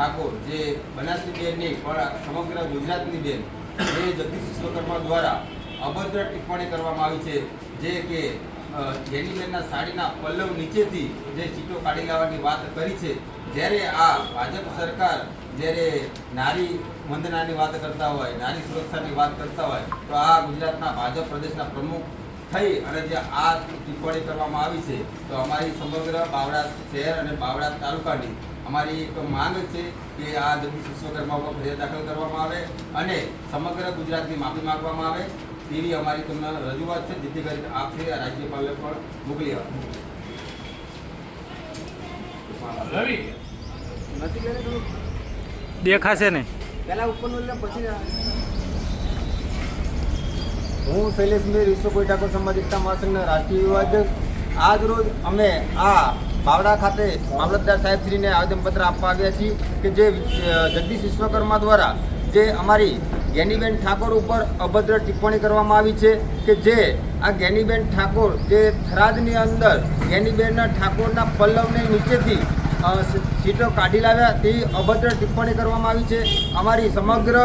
ઠાકોર જે બનાસની બેન નહીં પણ સમગ્ર ગુજરાતની બેન જે જગદીશ વિશ્વકર્મા દ્વારા અભદ્ર ટિપ્પણી કરવામાં આવી છે, જે કે ગેનીબેનના સાડીના પલ્લવ નીચેથી જે સીટો કાઢી લાવવાની વાત કરી છે. જ્યારે આ ભાજપ સરકાર જ્યારે નારી વંદનાની વાત કરતા હોય, નારી સુરક્ષાની વાત કરતા હોય, તો આ ગુજરાતના ભાજપ પ્રદેશના પ્રમુખ થઈ અને જે આ ટિપ્પણી કરવામાં આવી છે, તો અમારી સમગ્ર બાવળા શહેર અને બાવળા તાલુકાની અમારી એક માંગ છે કે આ જગદીશ વિશ્વકર્મા પર ફરિયાદ દાખલ કરવામાં આવે અને સમગ્ર ગુજરાતની માફી માંગવામાં આવે તેવી અમારી તમને રજૂઆત છે, જેથી કરી આપ છે રાજ્યપાલને પણ મોકલી આપો. દેખાશે નહીં પહેલા ઉપરનું એટલે પછી હું શૈલેષ મેર વિશ્વ કોઈ ઠાકોર સમાજ એકતા મહાસંઘના રાષ્ટ્રીય યુવા અધ્યક્ષ. આજ રોજ અમે આ બાવળા ખાતે મામલતદાર સાહેબશ્રીને આવેદનપત્ર આપવા આવ્યા છીએ કે જે જગદીશ વિશ્વકર્મા દ્વારા જે અમારી ગેનીબેન ઠાકોર ઉપર અભદ્ર ટિપ્પણી કરવામાં આવી છે કે જે આ ગેનીબેન ઠાકોર જે થરાદની અંદર ગેનીબેનના ઠાકોરના પલ્લવને નીચેથી સીટો કાઢી લાવ્યા તેવી અભદ્ર ટિપ્પણી કરવામાં આવી છે. અમારી સમગ્ર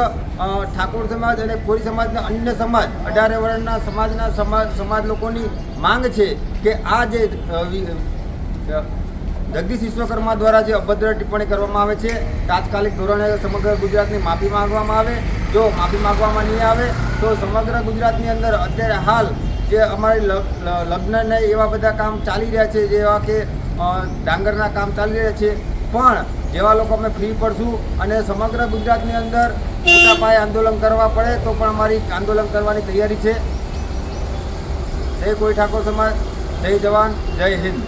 ઠાકોર સમાજ અને કોળી સમાજના અન્ય સમાજ 18 વર્ણના સમાજ લોકોની માંગ છે કે આ જે જગદીશ વિશ્વકર્મા દ્વારા જે અભદ્ર ટિપ્પણી કરવામાં આવે છે તાત્કાલિક ધોરણે સમગ્ર ગુજરાતની માફી માંગવામાં આવે. જો માફી માંગવામાં નહીં આવે તો સમગ્ર ગુજરાતની અંદર અત્યારે હાલ જે અમારી લગ્નને એવા બધા કામ ચાલી રહ્યા છે, જેવા કે ડાંગરના કામ ચાલી રહ્યા છે, પણ જેવા લોકો અમે ફ્રી પડશું અને સમગ્ર ગુજરાતની અંદર મોટા પાયે આંદોલન કરવા પડે તો પણ અમારી આંદોલન કરવાની તૈયારી છે. જય કોઈ ઠાકોર સમાજ, જય જવાન, જય હિન્દ.